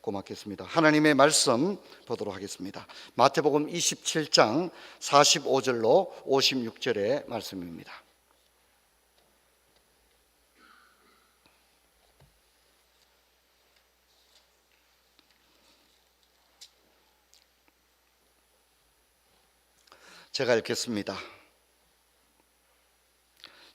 고맙겠습니다. 하나님의 말씀 보도록 하겠습니다. 마태복음 27장 45절로 56절의 말씀입니다. 제가 읽겠습니다.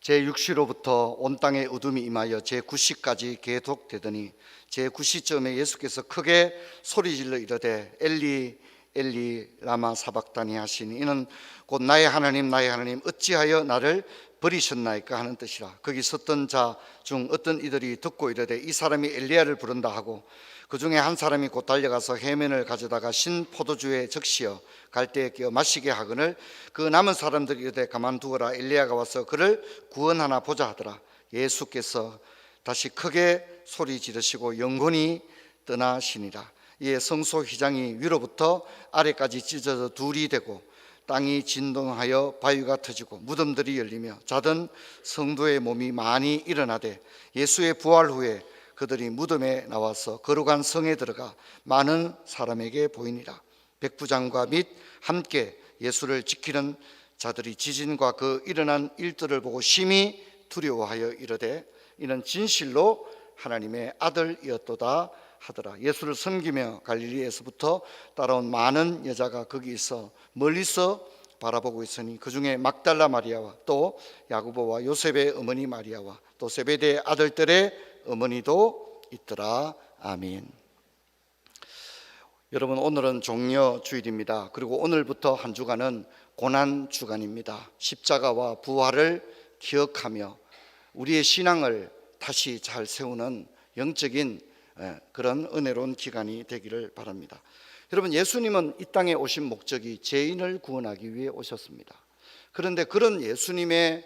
제6시로부터 온 땅에 어둠이 임하여 제9시까지 계속되더니 제9시쯤에 예수께서 크게 소리질러 이르되 엘리 엘리 라마 사박다니 하시니 이는 곧 나의 하나님 나의 하나님 어찌하여 나를 버리셨나이까 하는 뜻이라. 거기 섰던 자 중 어떤 이들이 듣고 이르되 이 사람이 엘리야를 부른다 하고 그 중에 한 사람이 곧 달려가서 해면을 가져다가 신 포도주에 적시어 갈대에 끼어 마시게 하거늘 그 남은 사람들이 이르되 가만두어라 엘리야가 와서 그를 구원하나 보자 하더라. 예수께서 다시 크게 소리 지르시고 영혼이 떠나시니라. 이에 성소 휘장이 위로부터 아래까지 찢어져 둘이 되고 땅이 진동하여 바위가 터지고 무덤들이 열리며 자던 성도의 몸이 많이 일어나되 예수의 부활 후에 그들이 무덤에 나와서 거룩한 성에 들어가 많은 사람에게 보이니라. 백부장과 및 함께 예수를 지키는 자들이 지진과 그 일어난 일들을 보고 심히 두려워하여 이르되 이는 진실로 하나님의 아들이었도다 하더라. 예수를 섬기며 갈릴리에서부터 따라온 많은 여자가 거기 있어 멀리서 바라보고 있으니 그 중에 막달라 마리아와 또 야고보와 요셉의 어머니 마리아와 또 세베대의 아들들의 어머니도 있더라. 아멘. 여러분, 오늘은 종려 주일입니다. 그리고 오늘부터 한 주간은 고난 주간입니다. 십자가와 부활을 기억하며 우리의 신앙을 다시 잘 세우는 영적인 그런 은혜로운 기간이 되기를 바랍니다. 여러분, 예수님은 이 땅에 오신 목적이 죄인을 구원하기 위해 오셨습니다. 그런데 그런 예수님의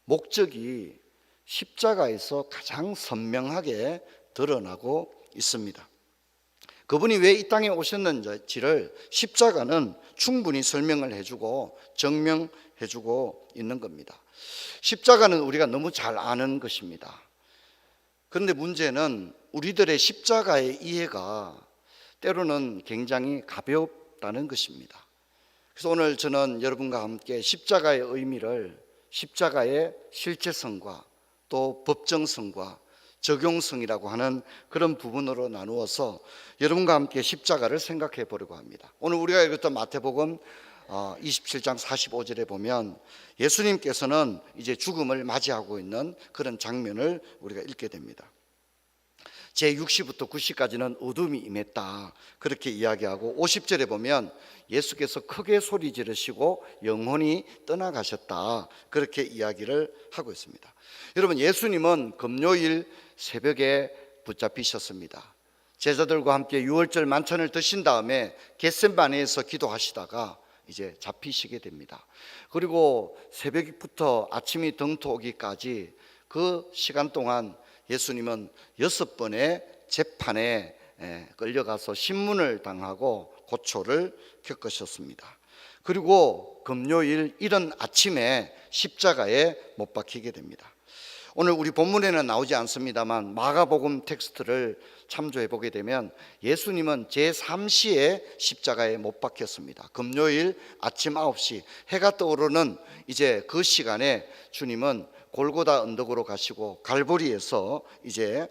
목적이 십자가에서 가장 선명하게 드러나고 있습니다. 그분이 왜 이 땅에 오셨는지를 십자가는 충분히 설명을 해주고 증명해주고 있는 겁니다. 십자가는 우리가 너무 잘 아는 것입니다. 그런데 문제는 우리들의 십자가의 이해가 때로는 굉장히 가볍다는 것입니다. 그래서 오늘 저는 여러분과 함께 십자가의 의미를 십자가의 실제성과 또 법정성과 적용성이라고 하는 그런 부분으로 나누어서 여러분과 함께 십자가를 생각해 보려고 합니다. 오늘 우리가 읽었던 마태복음 27장 45절에 보면 예수님께서는 이제 죽음을 맞이하고 있는 그런 장면을 우리가 읽게 됩니다. 제6시부터 9시까지는 어둠이 임했다, 그렇게 이야기하고 50절에 보면 예수께서 크게 소리 지르시고 영혼이 떠나가셨다, 그렇게 이야기를 하고 있습니다. 여러분, 예수님은 금요일 새벽에 붙잡히셨습니다. 제자들과 함께 유월절 만찬을 드신 다음에 겟세마네에서 기도하시다가 이제 잡히시게 됩니다. 그리고 새벽부터 아침이 등토오기까지 그 시간 동안 예수님은 6번의 재판에 끌려가서 신문을 당하고 고초를 겪으셨습니다. 그리고 금요일 이른 아침에 십자가에 못 박히게 됩니다. 오늘 우리 본문에는 나오지 않습니다만 마가복음 텍스트를 참조해 보게 되면 예수님은 제3시에 십자가에 못 박혔습니다. 금요일 아침 9시 해가 떠오르는 이제 그 시간에 주님은 골고다 언덕으로 가시고 갈보리에서 이제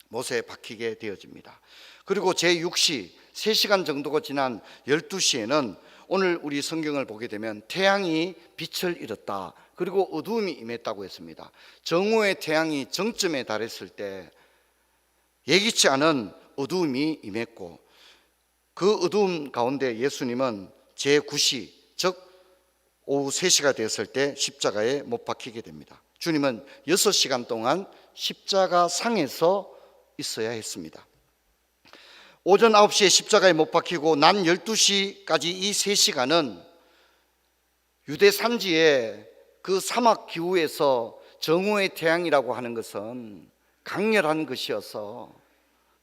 못에 박히게 되어집니다. 그리고 제6시 3시간 정도가 지난 12시에는 오늘 우리 성경을 보게 되면 태양이 빛을 잃었다, 그리고 어두움이 임했다고 했습니다. 정오의 태양이 정점에 달했을 때 예기치 않은 어두움이 임했고 그 어두움 가운데 예수님은 제9시 즉 오후 3시가 되었을 때 십자가에 못 박히게 됩니다. 주님은 6시간 동안 십자가 상에서 있어야 했습니다. 오전 9시에 십자가에 못 박히고 난 12시까지 이 3시간은 유대 산지의 그 사막 기후에서 정오의 태양이라고 하는 것은 강렬한 것이어서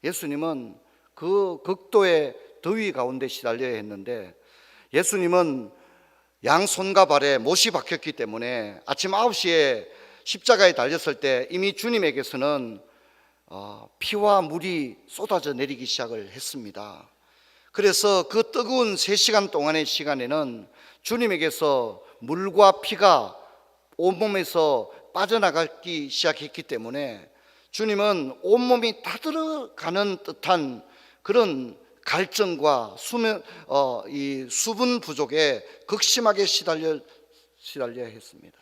예수님은 그 극도의 더위 가운데 시달려야 했는데 예수님은 양손과 발에 못이 박혔기 때문에 아침 9시에 십자가에 달렸을 때 이미 주님에게서는 피와 물이 쏟아져 내리기 시작을 했습니다. 그래서 그 뜨거운 3시간 동안의 시간에는 주님에게서 물과 피가 온몸에서 빠져나가기 시작했기 때문에 주님은 온몸이 타들어가는 듯한 그런 갈증과 이 수분 부족에 극심하게 시달려야 했습니다.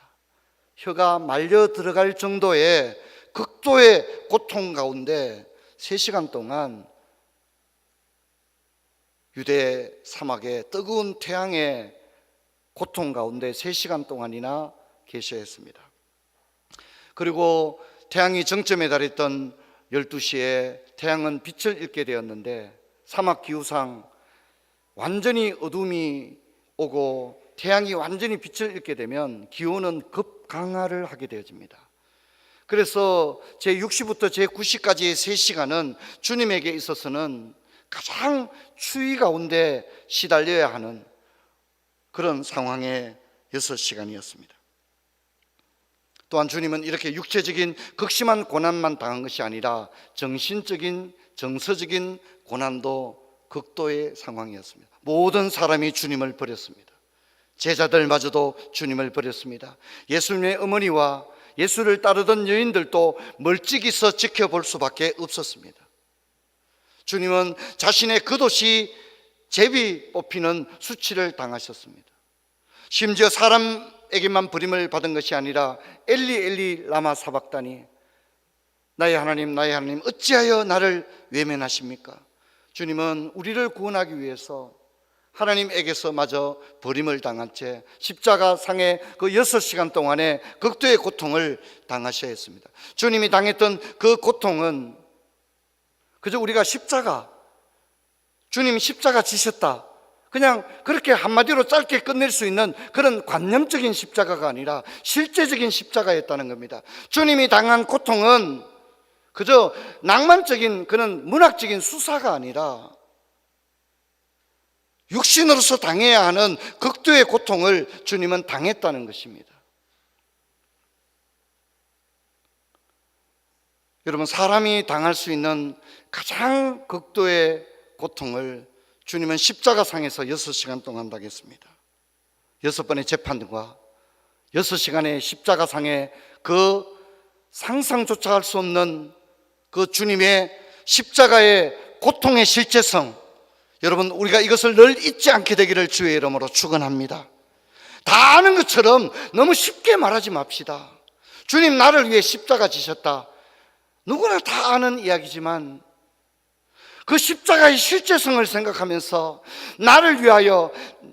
혀가 말려 들어갈 정도의 극도의 고통 가운데 3시간 동안 유대 사막의 뜨거운 태양의 고통 가운데 3시간 동안이나 계셔야 했습니다. 그리고 태양이 정점에 달했던 12시에 태양은 빛을 잃게 되었는데 사막 기후상 완전히 어둠이 오고 태양이 완전히 빛을 잃게 되면 기온은 급강하를 하게 되어집니다. 그래서 제6시부터 제9시까지의 3시간은 주님에게 있어서는 가장 추위 가운데 시달려야 하는 그런 상황의 6시간이었습니다. 또한 주님은 이렇게 육체적인 극심한 고난만 당한 것이 아니라 정신적인, 정서적인 고난도 극도의 상황이었습니다. 모든 사람이 주님을 버렸습니다. 제자들마저도 주님을 버렸습니다. 예수님의 어머니와 예수를 따르던 여인들도 멀찍이서 지켜볼 수밖에 없었습니다. 주님은 자신의 겉옷이 제비 뽑히는 수치를 당하셨습니다. 심지어 사람에게만 버림을 받은 것이 아니라 엘리 엘리 라마 사박다니, 나의 하나님 나의 하나님 어찌하여 나를 외면하십니까? 주님은 우리를 구원하기 위해서 하나님에게서마저 버림을 당한 채 십자가 상의 그 6시간 동안의 극도의 고통을 당하셔야 했습니다. 주님이 당했던 그 고통은 그저 우리가 주님이 십자가 지셨다, 그냥 그렇게 한마디로 짧게 끝낼 수 있는 그런 관념적인 십자가가 아니라 실제적인 십자가였다는 겁니다. 주님이 당한 고통은 그저 낭만적인 그런 문학적인 수사가 아니라 육신으로서 당해야 하는 극도의 고통을 주님은 당했다는 것입니다. 여러분, 사람이 당할 수 있는 가장 극도의 고통을 주님은 십자가상에서 6시간 동안 당했습니다. 6번의 재판과 6시간의 십자가상의 그 상상조차 할 수 없는 그 주님의 십자가의 고통의 실제성, 여러분, 우리가 이것을 늘 잊지 않게 되기를 주의 이름으로 축원합니다. 다 아는 것처럼 너무 쉽게 말하지 맙시다. 주님 나를 위해 십자가 지셨다, 누구나 다 아는 이야기지만 그 십자가의 실제성을 생각하면서 나를 위하여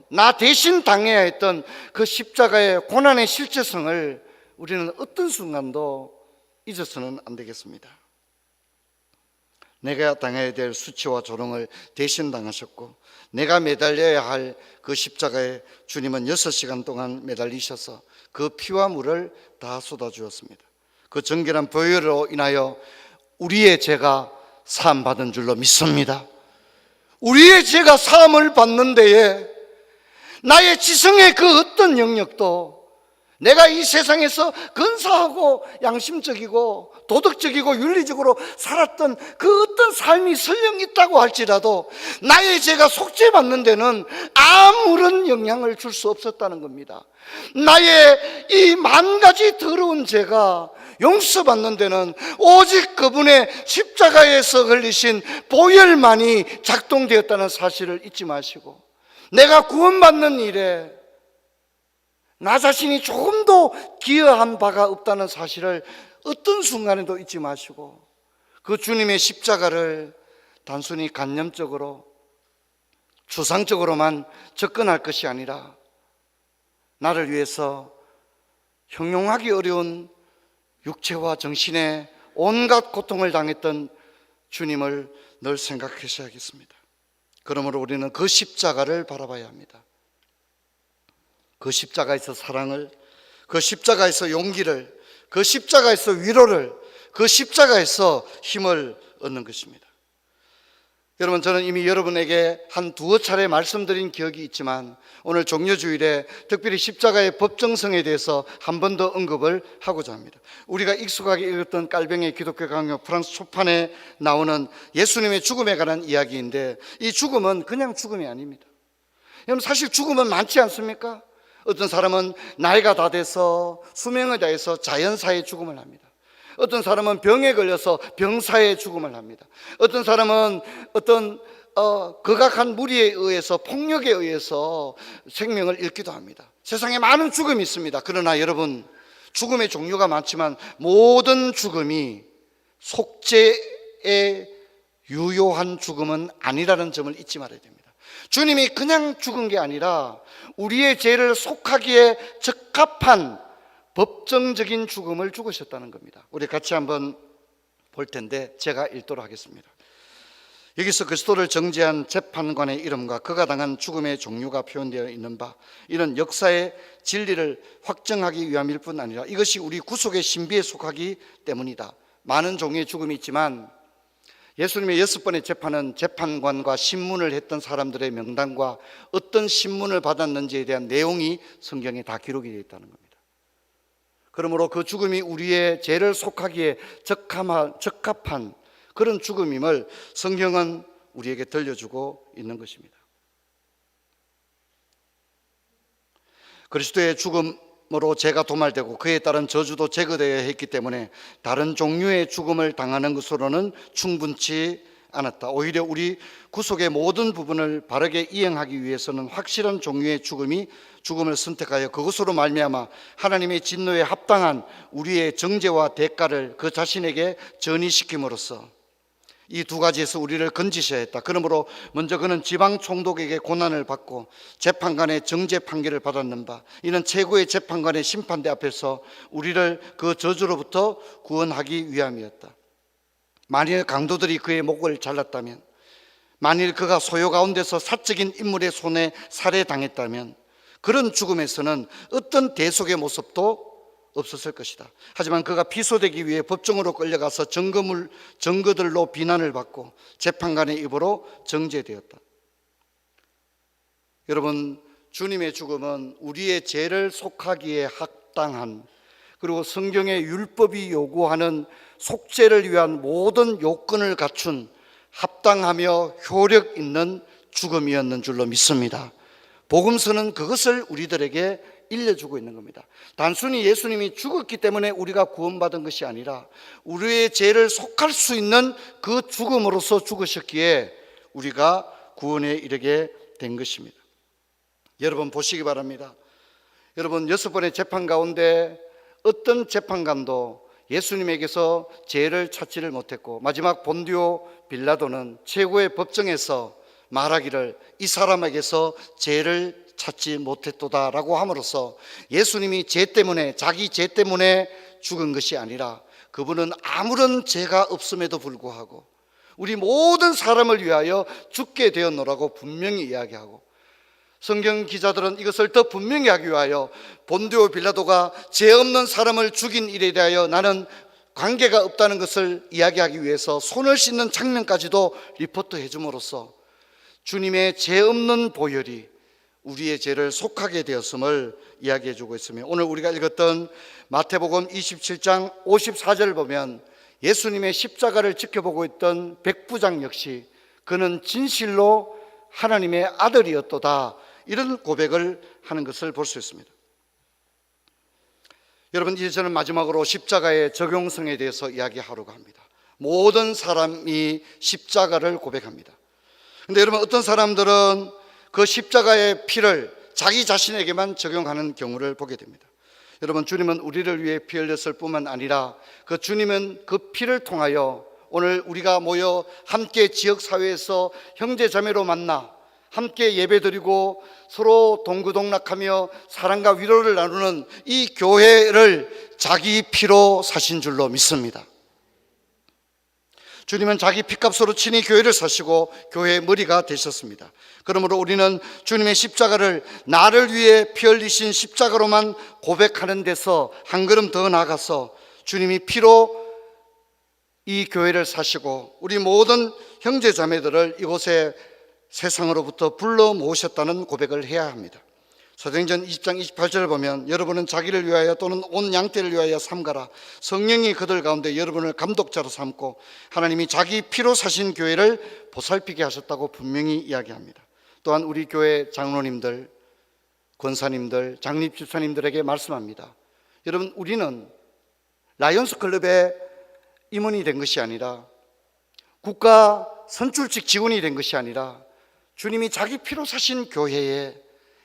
나 대신 당해야 했던 그 십자가의 고난의 실제성을 우리는 어떤 순간도 잊어서는 안 되겠습니다. 내가 당해야 될 수치와 조롱을 대신 당하셨고, 내가 매달려야 할 그 십자가에 주님은 6시간 동안 매달리셔서 그 피와 물을 다 쏟아주었습니다. 그 정결한 보혈로 인하여 우리의 죄가 사함받은 줄로 믿습니다. 우리의 죄가 사함을 받는 데에 나의 지성의 그 어떤 영역도, 내가 이 세상에서 근사하고 양심적이고 도덕적이고 윤리적으로 살았던 그 어떤 삶이 설령 있다고 할지라도 나의 죄가 속죄받는 데는 아무런 영향을 줄 수 없었다는 겁니다. 나의 이 만 가지 더러운 죄가 용서받는 데는 오직 그분의 십자가에서 흘리신 보혈만이 작동되었다는 사실을 잊지 마시고, 내가 구원받는 일에 나 자신이 조금도 기여한 바가 없다는 사실을 어떤 순간에도 잊지 마시고, 그 주님의 십자가를 단순히 관념적으로 추상적으로만 접근할 것이 아니라 나를 위해서 형용하기 어려운 육체와 정신의 온갖 고통을 당했던 주님을 늘 생각하셔야겠습니다. 그러므로 우리는 그 십자가를 바라봐야 합니다. 그 십자가에서 사랑을, 그 십자가에서 용기를, 그 십자가에서 위로를, 그 십자가에서 힘을 얻는 것입니다. 여러분, 저는 이미 여러분에게 한 두어 차례 말씀드린 기억이 있지만 오늘 종려주일에 특별히 십자가의 법정성에 대해서 한 번 더 언급을 하고자 합니다. 우리가 익숙하게 읽었던 깔병의 기독교 강요 프랑스 초판에 나오는 예수님의 죽음에 관한 이야기인데, 이 죽음은 그냥 죽음이 아닙니다. 여러분, 사실 죽음은 많지 않습니까? 어떤 사람은 나이가 다 돼서 수명을 다해서 자연사의 죽음을 합니다. 어떤 사람은 병에 걸려서 병사의 죽음을 합니다. 어떤 사람은 어떤 극악한 무리에 의해서, 폭력에 의해서 생명을 잃기도 합니다. 세상에 많은 죽음이 있습니다. 그러나 여러분, 죽음의 종류가 많지만 모든 죽음이 속죄에 유효한 죽음은 아니라는 점을 잊지 말아야 됩니다. 주님이 그냥 죽은 게 아니라 우리의 죄를 속하기에 적합한 법정적인 죽음을 죽으셨다는 겁니다. 우리 같이 한번 볼 텐데 제가 읽도록 하겠습니다. 여기서 그리스도를 정죄한 재판관의 이름과 그가 당한 죽음의 종류가 표현되어 있는 바, 이는 역사의 진리를 확정하기 위함일 뿐 아니라 이것이 우리 구속의 신비에 속하기 때문이다. 많은 종류의 죽음이 있지만 예수님의 6번의 재판은 재판관과 신문을 했던 사람들의 명단과 어떤 신문을 받았는지에 대한 내용이 성경에 다 기록이 되어 있다는 겁니다. 그러므로 그 죽음이 우리의 죄를 속하기에 적합한 그런 죽음임을 성경은 우리에게 들려주고 있는 것입니다. 그리스도의 죽음으로 죄가 도말되고 그에 따른 저주도 제거되어야 했기 때문에 다른 종류의 죽음을 당하는 것으로는 충분치 않았다. 오히려 우리 구속의 모든 부분을 바르게 이행하기 위해서는 확실한 종류의 죽음을 선택하여 그것으로 말미암아 하나님의 진노에 합당한 우리의 정죄와 대가를 그 자신에게 전이시킴으로써 이 두 가지에서 우리를 건지셔야 했다. 그러므로 먼저 그는 지방 총독에게 고난을 받고 재판관의 정죄 판결을 받았는 바, 이는 최고의 재판관의 심판대 앞에서 우리를 그 저주로부터 구원하기 위함이었다. 만일 강도들이 그의 목을 잘랐다면, 만일 그가 소요 가운데서 사적인 인물의 손에 살해당했다면 그런 죽음에서는 어떤 대속의 모습도 없었을 것이다. 하지만 그가 피소되기 위해 법정으로 끌려가서 증거들로 비난을 받고 재판관의 입으로 정죄되었다. 여러분, 주님의 죽음은 우리의 죄를 속하기에 합당한, 그리고 성경의 율법이 요구하는 속죄를 위한 모든 요건을 갖춘 합당하며 효력 있는 죽음이었는 줄로 믿습니다. 복음서는 그것을 우리들에게 일러주고 있는 겁니다. 단순히 예수님이 죽었기 때문에 우리가 구원받은 것이 아니라 우리의 죄를 속할 수 있는 그 죽음으로서 죽으셨기에 우리가 구원에 이르게 된 것입니다. 여러분 보시기 바랍니다. 여러분, 6번의 재판 가운데 어떤 재판관도 예수님에게서 죄를 찾지를 못했고, 마지막 본디오 빌라도는 최고의 법정에서 말하기를 이 사람에게서 죄를 찾지 못했도다라고 함으로써 예수님이 자기 죄 때문에 죽은 것이 아니라 그분은 아무런 죄가 없음에도 불구하고 우리 모든 사람을 위하여 죽게 되었노라고 분명히 이야기하고, 성경 기자들은 이것을 더 분명히 하기 위하여 본디오 빌라도가 죄 없는 사람을 죽인 일에 대하여 나는 관계가 없다는 것을 이야기하기 위해서 손을 씻는 장면까지도 리포트해 줌으로써 주님의 죄 없는 보혈이 우리의 죄를 속하게 되었음을 이야기해 주고 있으며, 오늘 우리가 읽었던 마태복음 27장 54절을 보면 예수님의 십자가를 지켜보고 있던 백부장 역시 그는 진실로 하나님의 아들이었도다, 이런 고백을 하는 것을 볼 수 있습니다. 여러분, 이제 저는 마지막으로 십자가의 적용성에 대해서 이야기하려고 합니다. 모든 사람이 십자가를 고백합니다. 그런데 여러분, 어떤 사람들은 그 십자가의 피를 자기 자신에게만 적용하는 경우를 보게 됩니다. 여러분, 주님은 우리를 위해 피 흘렸을 뿐만 아니라 그 주님은 그 피를 통하여 오늘 우리가 모여 함께 지역사회에서 형제자매로 만나 함께 예배드리고 서로 동구동락하며 사랑과 위로를 나누는 이 교회를 자기 피로 사신 줄로 믿습니다. 주님은 자기 피값으로 친히 교회를 사시고 교회의 머리가 되셨습니다. 그러므로 우리는 주님의 십자가를 나를 위해 피 흘리신 십자가로만 고백하는 데서 한 걸음 더 나아가서 주님이 피로 이 교회를 사시고 우리 모든 형제 자매들을 이곳에 세상으로부터 불러 모으셨다는 고백을 해야 합니다. 사도행전 20장 28절을 보면 여러분은 자기를 위하여 또는 온 양떼를 위하여 삼가라. 성령이 그들 가운데 여러분을 감독자로 삼고 하나님이 자기 피로 사신 교회를 보살피게 하셨다고 분명히 이야기합니다. 또한 우리 교회 장로님들, 권사님들, 장립 집사님들에게 말씀합니다. 여러분, 우리는 라이온스 클럽의 임원이 된 것이 아니라 국가 선출직 직원이 된 것이 아니라 주님이 자기 피로 사신 교회에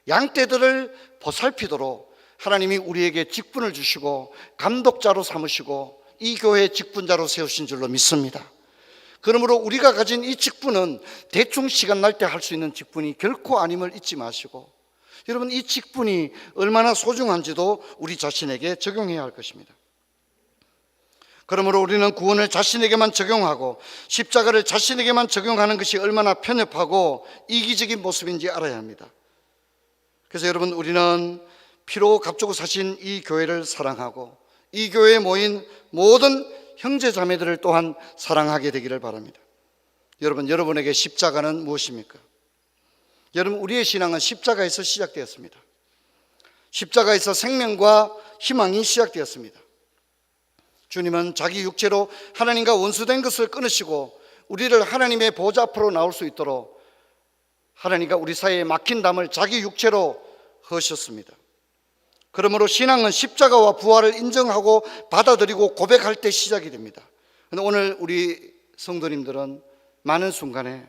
양떼들을 보살피도록 하나님이 우리에게 직분을 주시고 감독자로 삼으시고 이 교회의 직분자로 세우신 줄로 믿습니다. 그러므로 우리가 가진 이 직분은 대충 시간 날 때 할 수 있는 직분이 결코 아님을 잊지 마시고, 여러분, 이 직분이 얼마나 소중한지도 우리 자신에게 적용해야 할 것입니다. 그러므로 우리는 구원을 자신에게만 적용하고 십자가를 자신에게만 적용하는 것이 얼마나 편협하고 이기적인 모습인지 알아야 합니다. 그래서 여러분, 우리는 피로 값주고 사신 이 교회를 사랑하고 이 교회에 모인 모든 형제 자매들을 또한 사랑하게 되기를 바랍니다. 여러분, 여러분에게 십자가는 무엇입니까? 여러분, 우리의 신앙은 십자가에서 시작되었습니다. 십자가에서 생명과 희망이 시작되었습니다. 주님은 자기 육체로 하나님과 원수된 것을 끊으시고 우리를 하나님의 보좌 앞으로 나올 수 있도록 하나님과 우리 사이에 막힌 담을 자기 육체로 허셨습니다. 그러므로 신앙은 십자가와 부활을 인정하고 받아들이고 고백할 때 시작이 됩니다. 그런데 오늘 우리 성도님들은 많은 순간에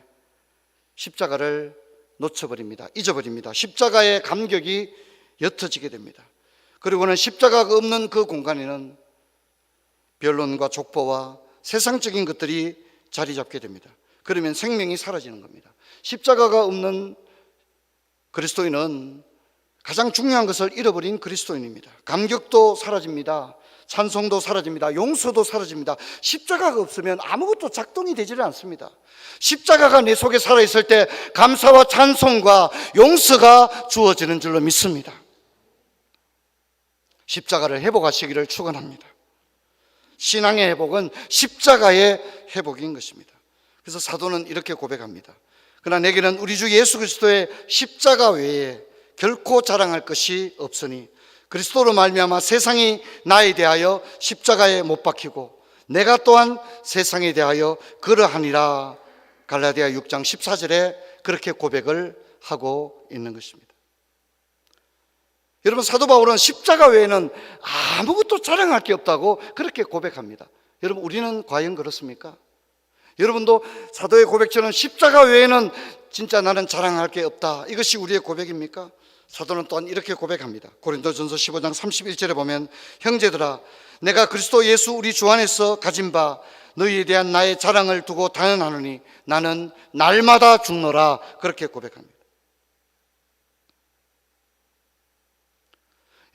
십자가를 놓쳐버립니다. 잊어버립니다. 십자가의 감격이 옅어지게 됩니다. 그리고는 십자가가 없는 그 공간에는 변론과 족보와 세상적인 것들이 자리 잡게 됩니다. 그러면 생명이 사라지는 겁니다. 십자가가 없는 그리스도인은 가장 중요한 것을 잃어버린 그리스도인입니다. 감격도 사라집니다. 찬송도 사라집니다. 용서도 사라집니다. 십자가가 없으면 아무것도 작동이 되지를 않습니다. 십자가가 내 속에 살아있을 때 감사와 찬송과 용서가 주어지는 줄로 믿습니다. 십자가를 회복하시기를 축원합니다. 신앙의 회복은 십자가의 회복인 것입니다. 그래서 사도는 이렇게 고백합니다. 그러나 내게는 우리 주 예수 그리스도의 십자가 외에 결코 자랑할 것이 없으니 그리스도로 말미암아 세상이 나에 대하여 십자가에 못 박히고 내가 또한 세상에 대하여 그러하니라. 갈라디아 6장 14절에 그렇게 고백을 하고 있는 것입니다. 여러분, 사도 바울은 십자가 외에는 아무것도 자랑할 게 없다고 그렇게 고백합니다. 여러분, 우리는 과연 그렇습니까? 여러분도 사도의 고백처럼 십자가 외에는 진짜 나는 자랑할 게 없다, 이것이 우리의 고백입니까? 사도는 또한 이렇게 고백합니다. 고린도전서 15장 31절에 보면 형제들아, 내가 그리스도 예수 우리 주 안에서 가진 바 너희에 대한 나의 자랑을 두고 단언하노니 나는 날마다 죽노라. 그렇게 고백합니다.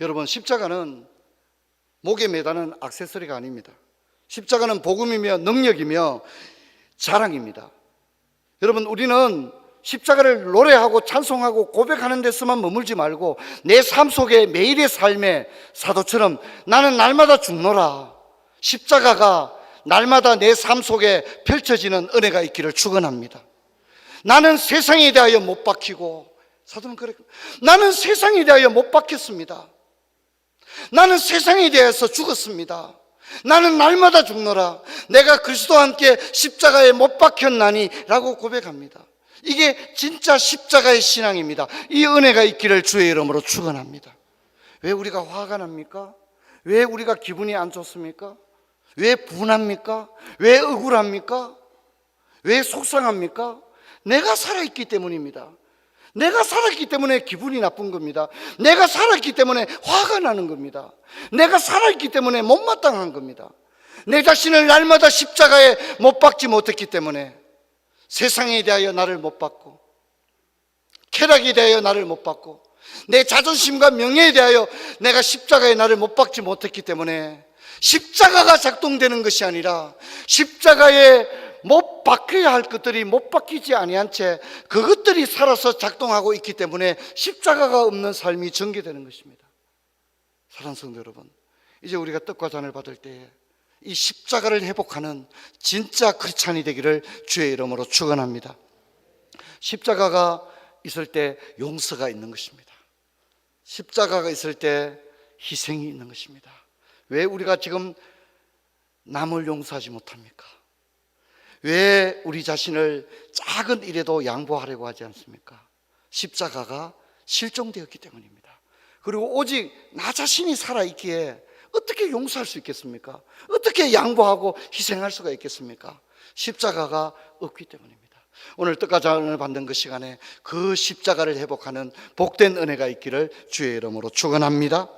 여러분, 십자가는 목에 매다는 액세서리가 아닙니다. 십자가는 복음이며 능력이며 자랑입니다. 여러분, 우리는 십자가를 노래하고 찬송하고 고백하는 데서만 머물지 말고 내 삶 속에 매일의 삶에 사도처럼 나는 날마다 죽노라, 십자가가 날마다 내 삶 속에 펼쳐지는 은혜가 있기를 축원합니다. 나는 세상에 대하여 못 박히고, 사도는 그래, 나는 세상에 대하여 못 박혔습니다. 나는 세상에 대해서 죽었습니다. 나는 날마다 죽노라. 내가 그리스도와 함께 십자가에 못 박혔나니 라고 고백합니다. 이게 진짜 십자가의 신앙입니다. 이 은혜가 있기를 주의 이름으로 축원합니다. 왜 우리가 화가 납니까? 왜 우리가 기분이 안 좋습니까? 왜 분합니까? 왜 억울합니까? 왜 속상합니까? 내가 살아있기 때문입니다. 내가 살았기 때문에 기분이 나쁜 겁니다. 내가 살았기 때문에 화가 나는 겁니다. 내가 살았기 때문에 못마땅한 겁니다. 내 자신을 날마다 십자가에 못 박지 못했기 때문에 세상에 대하여 나를 못 받고, 쾌락에 대하여 나를 못 받고, 내 자존심과 명예에 대하여 내가 십자가에 나를 못 박지 못했기 때문에 십자가가 작동되는 것이 아니라 십자가에 못 박혀야 할 것들이 못 박히지 아니한 채 그것들이 살아서 작동하고 있기 때문에 십자가가 없는 삶이 전개되는 것입니다. 사랑하는 성도 여러분, 이제 우리가 떡과 잔을 받을 때에 이 십자가를 회복하는 진짜 크리스찬이 되기를 주의 이름으로 축원합니다. 십자가가 있을 때 용서가 있는 것입니다. 십자가가 있을 때 희생이 있는 것입니다. 왜 우리가 지금 남을 용서하지 못합니까? 왜 우리 자신을 작은 일에도 양보하려고 하지 않습니까? 십자가가 실종되었기 때문입니다. 그리고 오직 나 자신이 살아있기에 어떻게 용서할 수 있겠습니까? 어떻게 양보하고 희생할 수가 있겠습니까? 십자가가 없기 때문입니다. 오늘 떡가장을 받는 그 시간에 그 십자가를 회복하는 복된 은혜가 있기를 주의 이름으로 축원합니다.